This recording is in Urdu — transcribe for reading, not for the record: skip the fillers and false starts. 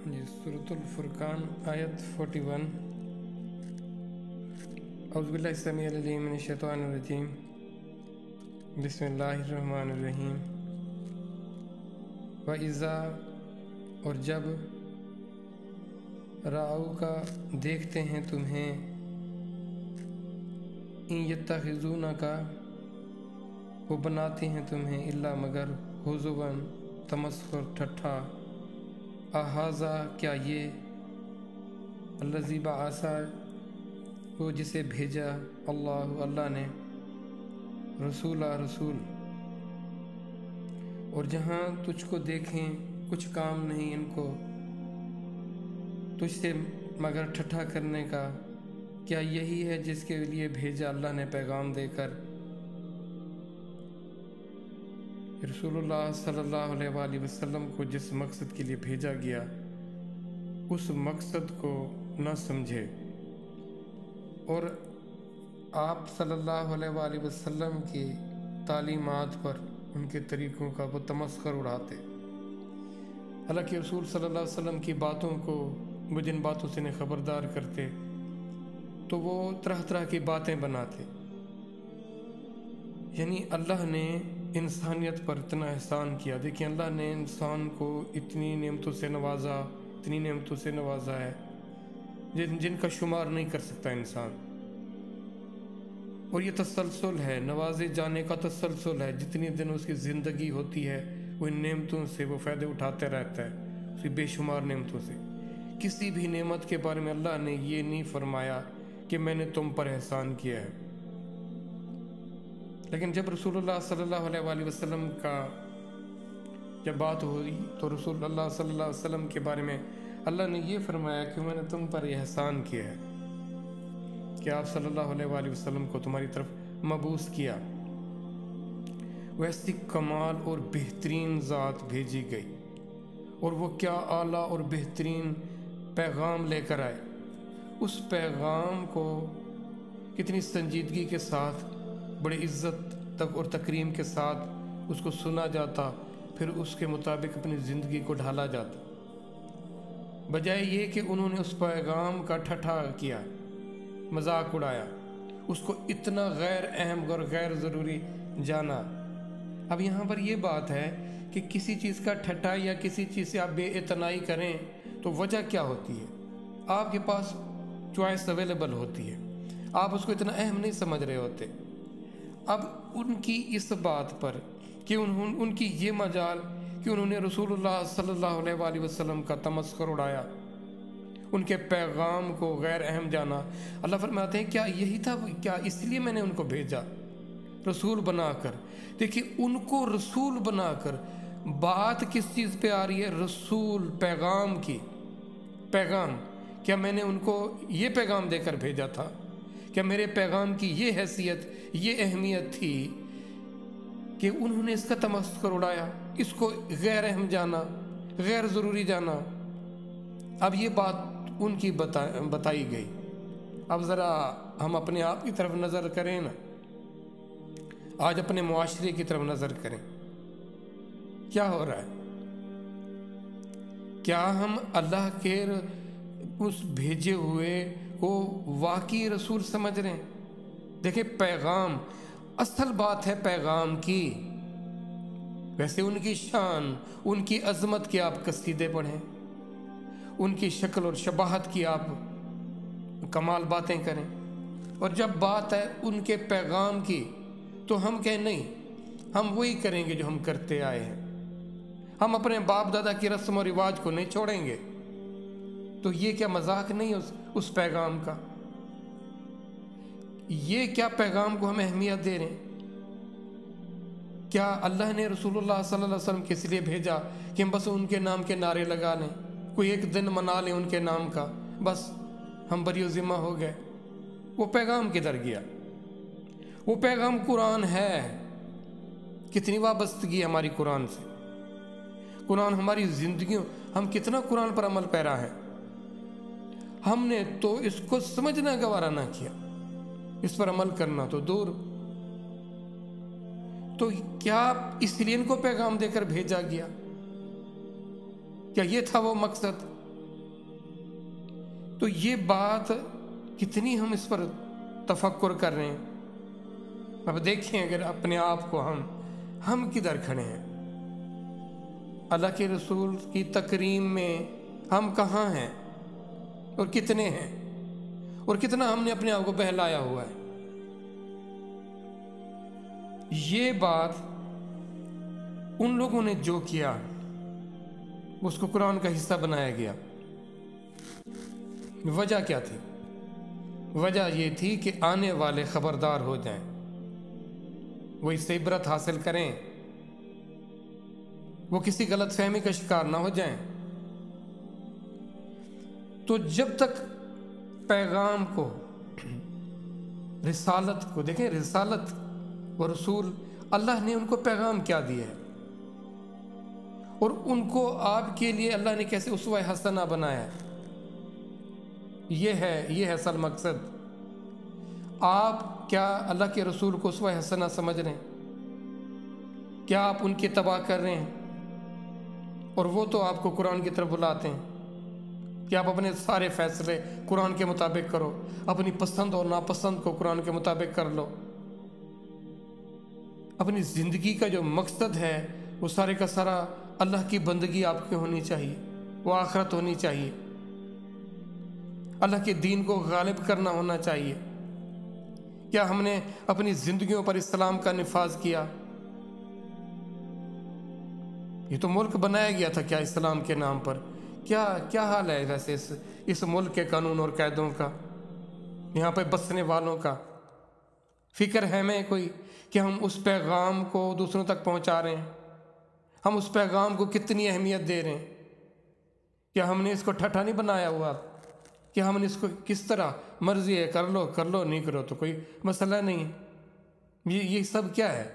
جی سورۃ الفرقان آیت 41۔ اعوذ باللہ السمیع العلیم من الشیطان الرجیم، بسم اللہ الرحمن الرحیم۔ وَإِذَا، اور جب، رَأَوْا کا دیکھتے ہیں تمہیں، اِن یتخذونک وہ بناتے ہیں تمہیں، الا مگر ہزواً تمسخر ٹھٹھا، اہذا کیا یہ، الذی بعث وہ جسے بھیجا اللہ نے، رسول اور جہاں تجھ کو دیکھیں کچھ کام نہیں ان کو تجھ سے مگر ٹھٹھا کرنے کا، کیا یہی ہے جس کے لیے بھیجا اللہ نے پیغام دے کر؟ رسول اللہ صلی اللہ علیہ وآلہ وسلم کو جس مقصد کے لیے بھیجا گیا اس مقصد کو نہ سمجھے، اور آپ صلی اللہ علیہ وآلہ وسلم کی تعلیمات پر، ان کے طریقوں کا وہ تمسخر اڑاتے۔ حالانکہ رسول صلی اللہ علیہ وسلم کی باتوں کو وہ جن باتوں سے انہیں خبردار کرتے تو وہ طرح طرح کی باتیں بناتے۔ یعنی اللہ نے انسانیت پر اتنا احسان کیا۔ دیکھیں، اللہ نے انسان کو اتنی نعمتوں سے نوازا ہے جن کا شمار نہیں کر سکتا انسان، اور یہ تسلسل ہے، نوازے جانے کا تسلسل ہے۔ جتنی دن اس کی زندگی ہوتی ہے وہ ان نعمتوں سے وہ فائدے اٹھاتے رہتا ہے، اس کی بے شمار نعمتوں سے۔ کسی بھی نعمت کے بارے میں اللہ نے یہ نہیں فرمایا کہ میں نے تم پر احسان کیا ہے۔ لیکن جب رسول اللہ صلی اللہ علیہ وآلہ وسلم کا جب بات ہوئی تو رسول اللہ صلی اللہ علیہ وسلم کے بارے میں اللہ نے یہ فرمایا کہ میں نے تم پر احسان کیا ہے کہ آپ صلی اللہ علیہ وآلہ وسلم کو تمہاری طرف مبعوث کیا، ویسی کمال اور بہترین ذات بھیجی گئی، اور وہ کیا اعلیٰ اور بہترین پیغام لے کر آئے۔ اس پیغام کو کتنی سنجیدگی کے ساتھ، بڑی عزت تک اور تکریم کے ساتھ اس کو سنا جاتا، پھر اس کے مطابق اپنی زندگی کو ڈھالا جاتا، بجائے یہ کہ انہوں نے اس پیغام کا ٹھٹھا کیا، مذاق اڑایا، اس کو اتنا غیر اہم اور غیر ضروری جانا۔ اب یہاں پر یہ بات ہے کہ کسی چیز کا ٹھٹھا یا کسی چیز سے آپ بے اعتنائی کریں تو وجہ کیا ہوتی ہے؟ آپ کے پاس چوائس اویلیبل ہوتی ہے، آپ اس کو اتنا اہم نہیں سمجھ رہے ہوتے۔ اب ان کی اس بات پر کہ ان کی یہ مجال کہ انہوں نے رسول اللہ صلی اللہ علیہ وآلہ وسلم کا تمسخر اڑایا، ان کے پیغام کو غیر اہم جانا۔ اللہ فرماتے ہیں کیا یہی تھا، کیا اس لیے میں نے ان کو بھیجا رسول بنا کر؟ دیکھیے، ان کو رسول بنا کر بات کس چیز پہ آ رہی ہے؟ رسول، پیغام کی۔ پیغام کیا میں نے ان کو یہ پیغام دے کر بھیجا تھا؟ کیا میرے پیغام کی یہ حیثیت، یہ اہمیت تھی کہ انہوں نے اس کا تمسخر اڑایا، اس کو غیر اہم جانا، غیر ضروری جانا؟ اب یہ بات ان کی بتائی گئی۔ اب ذرا ہم اپنے آپ کی طرف نظر کریں نا، آج اپنے معاشرے کی طرف نظر کریں، کیا ہو رہا ہے؟ کیا ہم اللہ کے اس بھیجے ہوئے کو واقعی رسول سمجھ رہے ہیں؟ دیکھیں، پیغام، اصل بات ہے پیغام کی۔ ویسے ان کی شان، ان کی عظمت کی آپ قصیدے پڑھیں، ان کی شکل اور شباہت کی آپ کمال باتیں کریں، اور جب بات ہے ان کے پیغام کی تو ہم کہیں نہیں، ہم وہی کریں گے جو ہم کرتے آئے ہیں، ہم اپنے باپ دادا کی رسم و رواج کو نہیں چھوڑیں گے۔ تو یہ کیا مذاق نہیں اس پیغام کا؟ یہ کیا پیغام کو ہم اہمیت دے رہے ہیں؟ کیا اللہ نے رسول اللہ صلی اللہ علیہ وسلم کس لیے بھیجا کہ ہم بس ان کے نام کے نعرے لگا لیں، کوئی ایک دن منا لیں ان کے نام کا، بس ہم بری و ذمہ ہو گئے؟ وہ پیغام کدھر گیا؟ وہ پیغام قرآن ہے۔ کتنی وابستگی ہماری قرآن سے، قرآن ہماری زندگیوں، ہم کتنا قرآن پر عمل پیرا ہے۔ ہم نے تو اس کو سمجھنا گوارا نہ کیا، اس پر عمل کرنا تو دور۔ تو کیا اس لیے ان کو پیغام دے کر بھیجا گیا؟ کیا یہ تھا وہ مقصد تو یہ بات کتنی ہم اس پر تفکر کر رہے ہیں. اب دیکھیں اگر اپنے آپ کو ہم کدھر کھڑے ہیں. اللہ کے رسول کی تکریم میں ہم کہاں ہیں اور کتنے ہیں، اور کتنا ہم نے اپنے آپ کو بہلایا ہوا ہے. یہ بات ان لوگوں نے جو کیا اس کو قرآن کا حصہ بنایا گیا. وجہ کیا تھی؟ وجہ یہ تھی کہ آنے والے خبردار ہو جائیں، وہ اس سے عبرت حاصل کریں، وہ کسی غلط فہمی کا شکار نہ ہو جائیں. تو جب تک پیغام کو، رسالت کو دیکھیں، رسالت و رسول، اللہ نے ان کو پیغام کیا دیا ہے، اور ان کو آپ کے لیے اللہ نے کیسے اسوہ حسنہ بنایا ہے. یہ ہے اصل مقصد. آپ کیا اللہ کے رسول کو اسوہ حسنہ سمجھ رہے ہیں؟ کیا آپ ان کی اتباع کر رہے ہیں؟ اور وہ تو آپ کو قرآن کی طرف بلاتے ہیں کہ آپ اپنے سارے فیصلے قرآن کے مطابق کرو، اپنی پسند اور ناپسند کو قرآن کے مطابق کر لو. اپنی زندگی کا جو مقصد ہے وہ سارے کا سارا اللہ کی بندگی آپ کی ہونی چاہیے، وہ آخرت ہونی چاہیے، اللہ کے دین کو غالب کرنا ہونا چاہیے. کیا ہم نے اپنی زندگیوں پر اسلام کا نفاذ کیا؟ یہ تو ملک بنایا گیا تھا کیا اسلام کے نام پر؟ کیا حال ہے ویسے اس ملک کے قانون اور قاعدوں کا، یہاں پہ بسنے والوں کا؟ فکر ہے ہمیں کوئی کہ ہم اس پیغام کو دوسروں تک پہنچا رہے ہیں؟ ہم اس پیغام کو کتنی اہمیت دے رہے ہیں؟ کیا ہم نے اس کو ٹھٹھا نہیں بنایا ہوا کہ ہم نے اس کو کس طرح مرضی ہے کر لو نہیں کرو تو کوئی مسئلہ نہیں ہے؟ یہ سب کیا ہے؟